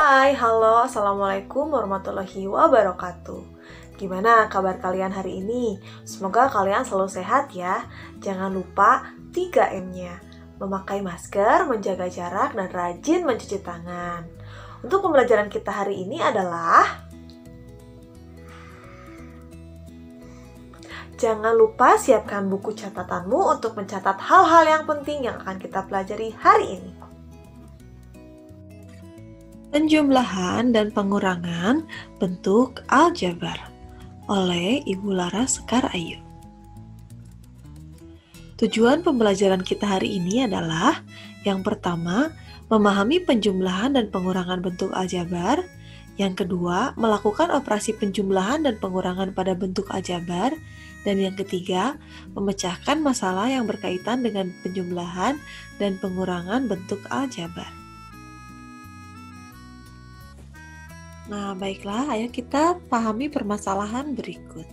Hai, halo, Assalamualaikum warahmatullahi wabarakatuh. Gimana kabar kalian hari ini? Semoga kalian selalu sehat ya. Jangan lupa 3M-nya. Memakai masker, menjaga jarak, dan rajin mencuci tangan. Untuk pembelajaran kita hari ini adalah jangan lupa siapkan buku catatanmu untuk mencatat hal-hal yang penting yang akan kita pelajari hari ini. Penjumlahan dan pengurangan bentuk aljabar oleh Ibu Laras Sekar Ayu. Tujuan pembelajaran kita hari ini adalah yang pertama, memahami penjumlahan dan pengurangan bentuk aljabar. Yang kedua, melakukan operasi penjumlahan dan pengurangan pada bentuk aljabar. Dan yang ketiga, memecahkan masalah yang berkaitan dengan penjumlahan dan pengurangan bentuk aljabar. Nah, baiklah, ayo kita pahami permasalahan berikut.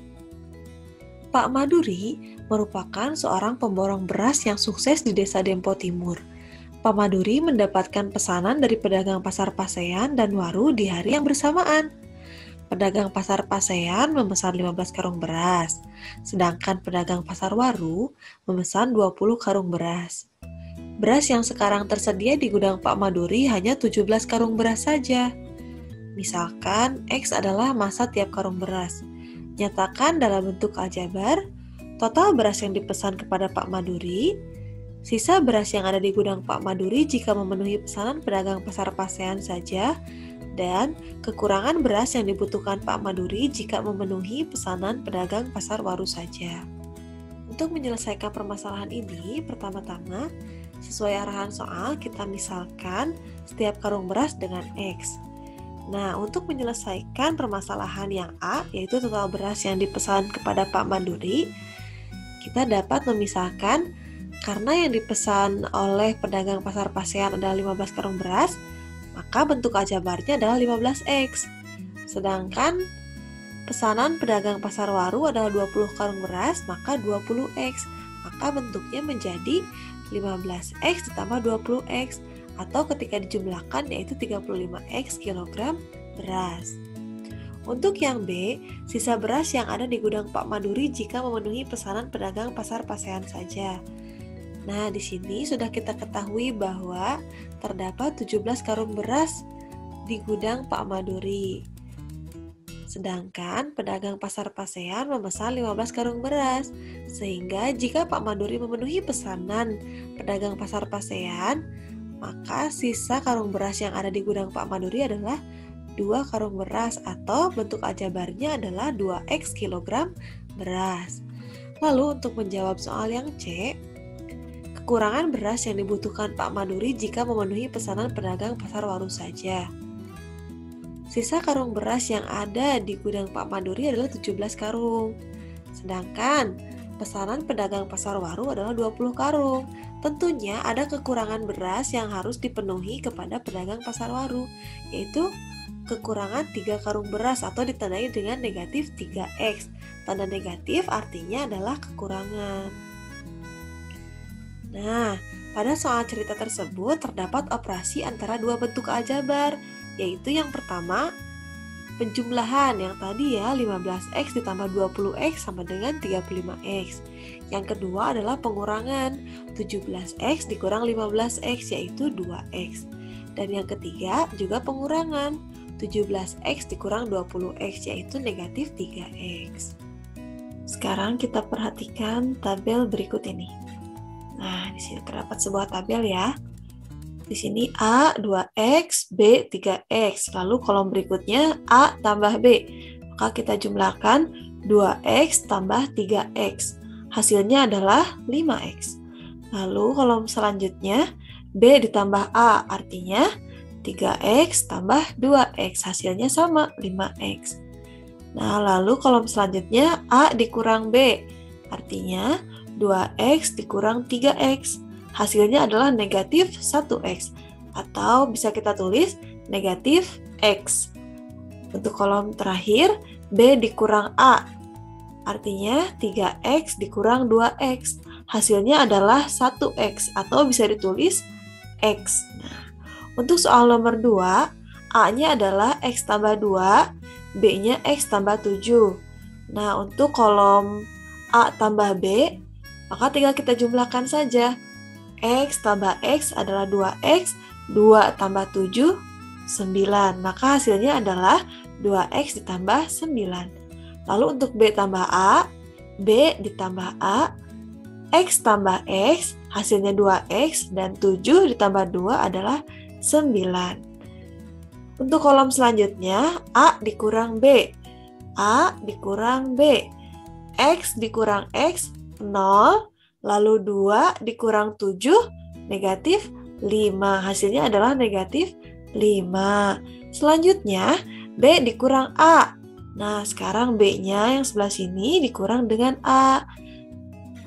Pak Maduri merupakan seorang pemborong beras yang sukses di Desa Dempo Timur. Pak Maduri mendapatkan pesanan dari pedagang pasar Pasean dan Waru di hari yang bersamaan. Pedagang pasar Pasean memesan 15 karung beras, sedangkan pedagang pasar Waru memesan 20 karung beras. Beras yang sekarang tersedia di gudang Pak Maduri hanya 17 karung beras saja. Misalkan X adalah massa tiap karung beras. Nyatakan dalam bentuk aljabar, total beras yang dipesan kepada Pak Maduri, sisa beras yang ada di gudang Pak Maduri jika memenuhi pesanan pedagang pasar Pasean saja, dan kekurangan beras yang dibutuhkan Pak Maduri jika memenuhi pesanan pedagang pasar Waru saja. Untuk menyelesaikan permasalahan ini, pertama-tama, sesuai arahan soal, kita misalkan setiap karung beras dengan X. Nah, untuk menyelesaikan permasalahan yang A, yaitu total beras yang dipesan kepada Pak Maduri, kita dapat memisahkan karena yang dipesan oleh pedagang pasar Pasean adalah 15 karung beras, maka bentuk aljabarnya adalah 15X. Sedangkan pesanan pedagang pasar Waru adalah 20 karung beras, maka 20X. Maka bentuknya menjadi 15X ditambah 20X. Atau ketika dijumlahkan yaitu 35X kilogram beras. Untuk yang B, sisa beras yang ada di gudang Pak Maduri jika memenuhi pesanan pedagang pasar Pasean saja. Nah, di sini sudah kita ketahui bahwa terdapat 17 karung beras di gudang Pak Maduri. Sedangkan pedagang pasar Pasean memesan 15 karung beras. Sehingga jika Pak Maduri memenuhi pesanan pedagang pasar Pasean, maka sisa karung beras yang ada di gudang Pak Maduri adalah 2 karung beras atau bentuk aljabarnya adalah 2X kilogram beras. Lalu untuk menjawab soal yang C, kekurangan beras yang dibutuhkan Pak Maduri jika memenuhi pesanan pedagang pasar Waru saja. Sisa karung beras yang ada di gudang Pak Maduri adalah 17 karung. Sedangkan pesanan pedagang pasar Waru adalah 20 karung. Tentunya ada kekurangan beras yang harus dipenuhi kepada pedagang pasar Waru, yaitu kekurangan 3 karung beras atau ditandai dengan negatif 3X. Tanda negatif artinya adalah kekurangan. Nah, pada soal cerita tersebut terdapat operasi antara dua bentuk aljabar, yaitu yang pertama, penjumlahan yang tadi ya 15X ditambah 20X sama dengan 35X. Yang kedua adalah pengurangan 17X dikurang 15X yaitu 2X. Dan yang ketiga juga pengurangan 17X dikurang 20X yaitu negatif 3X. Sekarang kita perhatikan tabel berikut ini. Nah, di sini terdapat sebuah tabel ya. Di sini A 2X, B 3X. Lalu kolom berikutnya A tambah B. Maka kita jumlahkan 2X tambah 3X. Hasilnya adalah 5X. Lalu kolom selanjutnya B ditambah A. Artinya 3X tambah 2X. Hasilnya sama 5X. Nah, lalu kolom selanjutnya A dikurang B. Artinya 2X dikurang 3X. Hasilnya adalah negatif 1X, atau bisa kita tulis negatif X. Untuk kolom terakhir, B dikurang A, artinya 3X dikurang 2X. Hasilnya adalah 1X, atau bisa ditulis X. Nah, untuk soal nomor 2, A-nya adalah X tambah 2, B-nya X tambah 7. Nah, untuk kolom A tambah B, maka tinggal kita jumlahkan saja. X tambah X adalah 2X, 2 tambah 7, 9. Maka hasilnya adalah 2X ditambah 9. Lalu untuk B tambah A, B ditambah A, X tambah X, hasilnya 2X, dan 7 ditambah 2 adalah 9. Untuk kolom selanjutnya, A dikurang B. A dikurang B. X dikurang X, 0. Lalu 2 dikurang 7, negatif 5. Hasilnya adalah negatif 5. Selanjutnya, B dikurang A. Nah, sekarang B-nya yang sebelah sini dikurang dengan A.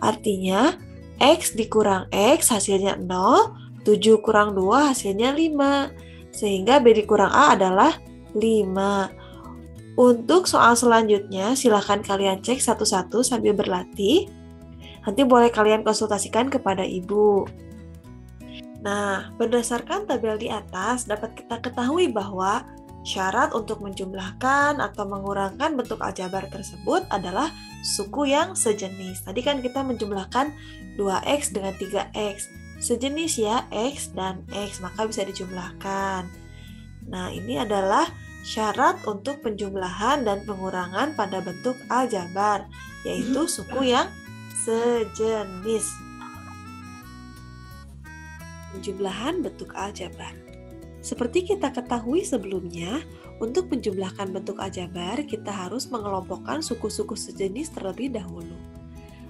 Artinya, X dikurang X hasilnya 0, 7 kurang 2 hasilnya 5. Sehingga B dikurang A adalah 5. Untuk soal selanjutnya, silakan kalian cek satu-satu sambil berlatih. Nanti boleh kalian konsultasikan kepada ibu. Nah, berdasarkan tabel di atas, dapat kita ketahui bahwa syarat untuk menjumlahkan atau mengurangkan bentuk aljabar tersebut adalah suku yang sejenis. Tadi kan kita menjumlahkan 2X dengan 3X. Sejenis ya, X dan X, maka bisa dijumlahkan. Nah, ini adalah syarat untuk penjumlahan dan pengurangan pada bentuk aljabar, yaitu suku yang sejenis. Penjumlahan bentuk aljabar. Seperti kita ketahui sebelumnya, untuk menjumlahkan bentuk aljabar, kita harus mengelompokkan suku-suku sejenis terlebih dahulu.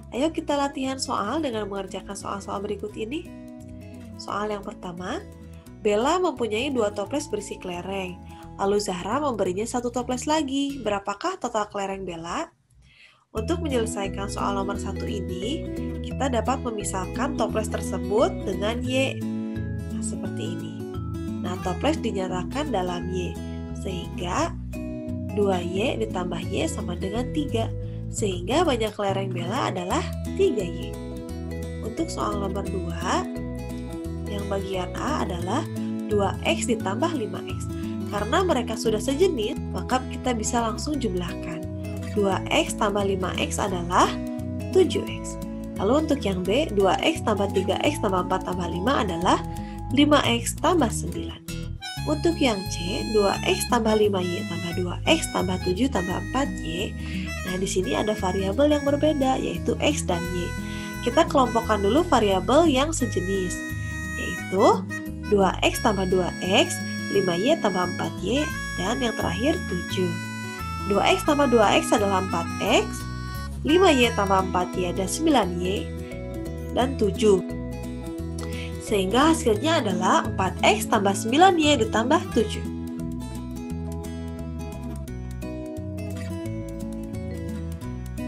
Ayo kita latihan soal dengan mengerjakan soal-soal berikut ini. Soal yang pertama, Bella mempunyai 2 toples berisi kelereng, lalu Zahra memberinya 1 toples lagi. Berapakah total kelereng Bella? Untuk menyelesaikan soal nomor 1 ini, kita dapat memisahkan toples tersebut dengan Y. Nah, seperti ini. Nah, toples dinyatakan dalam Y, sehingga 2Y ditambah Y sama dengan 3. Sehingga banyak kelereng Bella adalah 3Y. Untuk soal nomor 2, yang bagian A adalah 2X ditambah 5X. Karena mereka sudah sejenis, maka kita bisa langsung jumlahkan. 2X tambah 5X adalah 7X. Lalu untuk yang B, 2X tambah 3X tambah 4 tambah 5 adalah 5X tambah 9. Untuk yang C, 2X tambah 5Y tambah 2X tambah 7 tambah 4Y. Nah, di sini ada variabel yang berbeda, yaitu X dan Y. Kita kelompokkan dulu variabel yang sejenis, yaitu 2X tambah 2X, 5Y tambah 4Y, dan yang terakhir 7. 2X tambah 2X adalah 4X, 5Y tambah 4Y ada 9Y, dan 7. Sehingga hasilnya adalah 4X tambah 9Y ditambah 7.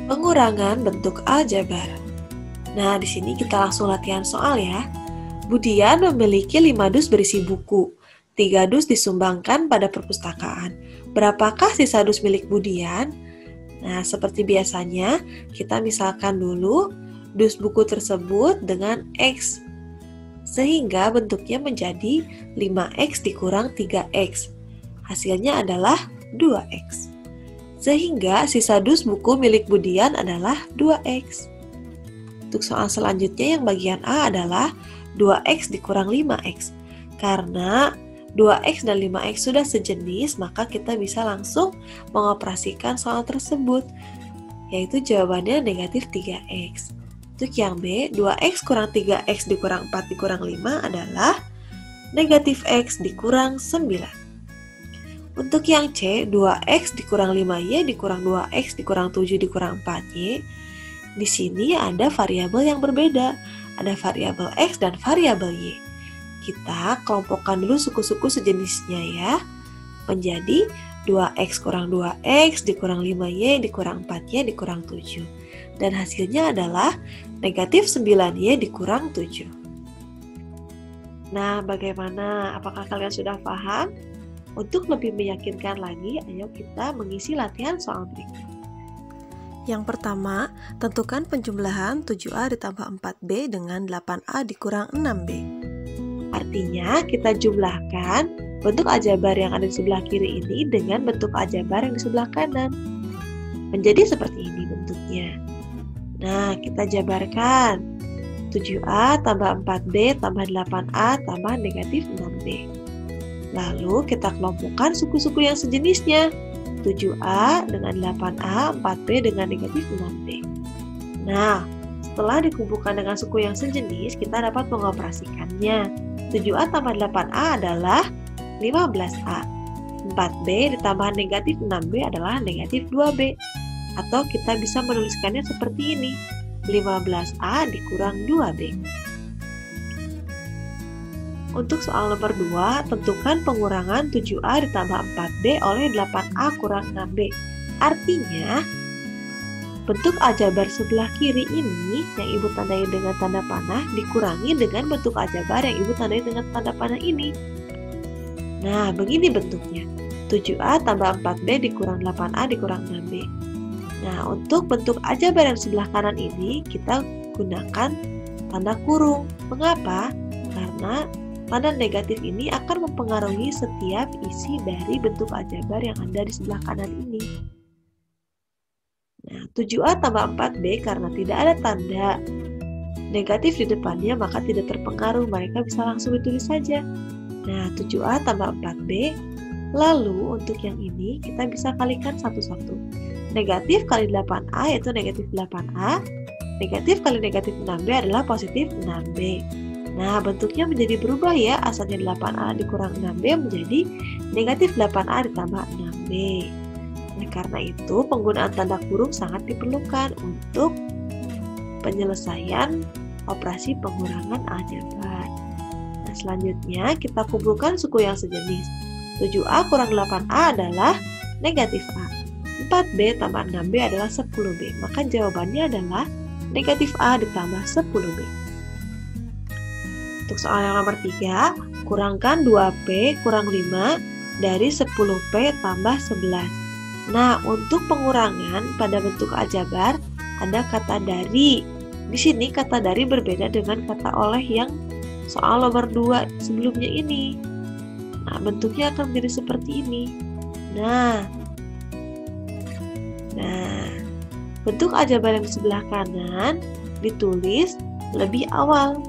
Pengurangan bentuk aljabar. Nah, di sini kita langsung latihan soal ya. Budian memiliki 5 dus berisi buku. 3 dus disumbangkan pada perpustakaan. Berapakah sisa dus milik Budian? Nah, seperti biasanya, kita misalkan dulu dus buku tersebut dengan X. Sehingga bentuknya menjadi 5X dikurang 3X. Hasilnya adalah 2X. Sehingga sisa dus buku milik Budian adalah 2X. Untuk soal selanjutnya yang bagian A adalah 2X dikurang 5X. Karena 2X dan 5X sudah sejenis, maka kita bisa langsung mengoperasikan soal tersebut, yaitu jawabannya negatif 3X. Untuk yang B, 2X kurang 3X dikurang 4 dikurang 5 adalah negatif X dikurang 9. Untuk yang C, 2X dikurang 5Y dikurang 2X dikurang 7 dikurang 4Y. Di sini ada variabel yang berbeda. Ada variabel X dan variabel Y. Kita kelompokkan dulu suku-suku sejenisnya ya. Menjadi 2X kurang 2X dikurang 5Y dikurang 4Y dikurang 7. Dan hasilnya adalah negatif 9Y dikurang 7. Nah, bagaimana? Apakah kalian sudah paham? Untuk lebih meyakinkan lagi, ayo kita mengisi latihan soal berikut. Yang pertama, tentukan penjumlahan 7A ditambah 4B dengan 8A dikurang 6B. Artinya, kita jumlahkan bentuk aljabar yang ada di sebelah kiri ini dengan bentuk aljabar yang di sebelah kanan. Menjadi seperti ini bentuknya. Nah, kita jabarkan. 7A tambah 4B tambah 8A tambah negatif 6B. Lalu kita kelompokkan suku-suku yang sejenisnya. 7A dengan 8A, 4B dengan negatif 6B. Nah, setelah dikumpulkan dengan suku yang sejenis, kita dapat mengoperasikannya. 7A tambah 8A adalah 15A. 4B ditambah negatif 6B adalah negatif 2B. Atau kita bisa menuliskannya seperti ini. 15A dikurang 2B. Untuk soal nomor 2, tentukan pengurangan 7A ditambah 4B oleh 8A kurang 6B. Artinya, bentuk aljabar sebelah kiri ini yang Ibu tandai dengan tanda panah dikurangi dengan bentuk aljabar yang Ibu tandai dengan tanda panah ini. Nah, begini bentuknya. 7A tambah 4B dikurang 8A dikurang 6B. Nah, untuk bentuk aljabar yang sebelah kanan ini, kita gunakan tanda kurung. Mengapa? Karena tanda negatif ini akan mempengaruhi setiap isi dari bentuk aljabar yang ada di sebelah kanan ini. Nah, 7A tambah 4B karena tidak ada tanda negatif di depannya, maka tidak terpengaruh. Mereka bisa langsung ditulis saja. Nah, 7A tambah 4B. Lalu, untuk yang ini, kita bisa kalikan satu-satu. Negatif kali 8A yaitu negatif 8A. Negatif kali negatif 6B adalah positif 6B. Nah, bentuknya menjadi berubah ya. Asalnya 8A dikurang 6B menjadi negatif 8A ditambah 6B. Nah, karena itu penggunaan tanda kurung sangat diperlukan untuk penyelesaian operasi pengurangan aljabar. Nah, selanjutnya kita kumpulkan suku yang sejenis. 7A kurang 8A adalah negatif A. 4B tambah 6B adalah 10B. Maka jawabannya adalah negatif A ditambah 10B. Untuk soal yang nomor 3, kurangkan 2P kurang 5 dari 10P tambah 11. Nah, untuk pengurangan pada bentuk aljabar ada kata dari. Di sini kata dari berbeda dengan kata oleh yang soal nomor 2 sebelumnya ini. Nah, bentuknya akan menjadi seperti ini. Nah, bentuk aljabar yang di sebelah kanan ditulis lebih awal.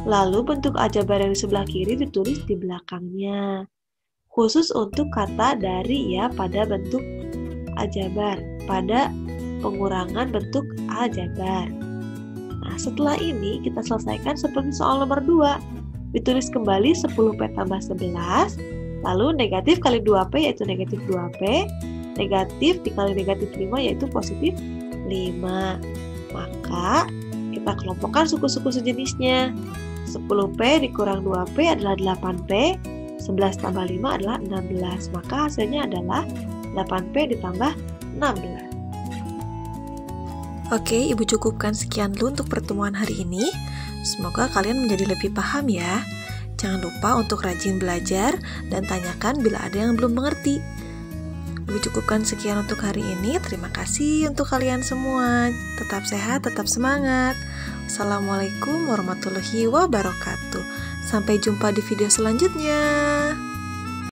Lalu bentuk aljabar yang di sebelah kiri ditulis di belakangnya. Khusus untuk kata dari ya pada bentuk aljabar, pada pengurangan bentuk aljabar. Nah, setelah ini kita selesaikan seperti soal nomor 2. Ditulis kembali 10P tambah 11, lalu negatif kali 2P yaitu negatif 2P, negatif dikali negatif 5 yaitu positif 5. Maka kita kelompokkan suku-suku sejenisnya. 10P dikurang 2P adalah 8P, 11 tambah 5 adalah 16. Maka hasilnya adalah 8P ditambah 16. Oke, Ibu cukupkan sekian dulu untuk pertemuan hari ini. Semoga kalian menjadi lebih paham ya. Jangan lupa untuk rajin belajar dan tanyakan bila ada yang belum mengerti. Ibu cukupkan sekian untuk hari ini. Terima kasih untuk kalian semua. Tetap sehat, tetap semangat. Assalamualaikum warahmatullahi wabarakatuh. Sampai jumpa di video selanjutnya.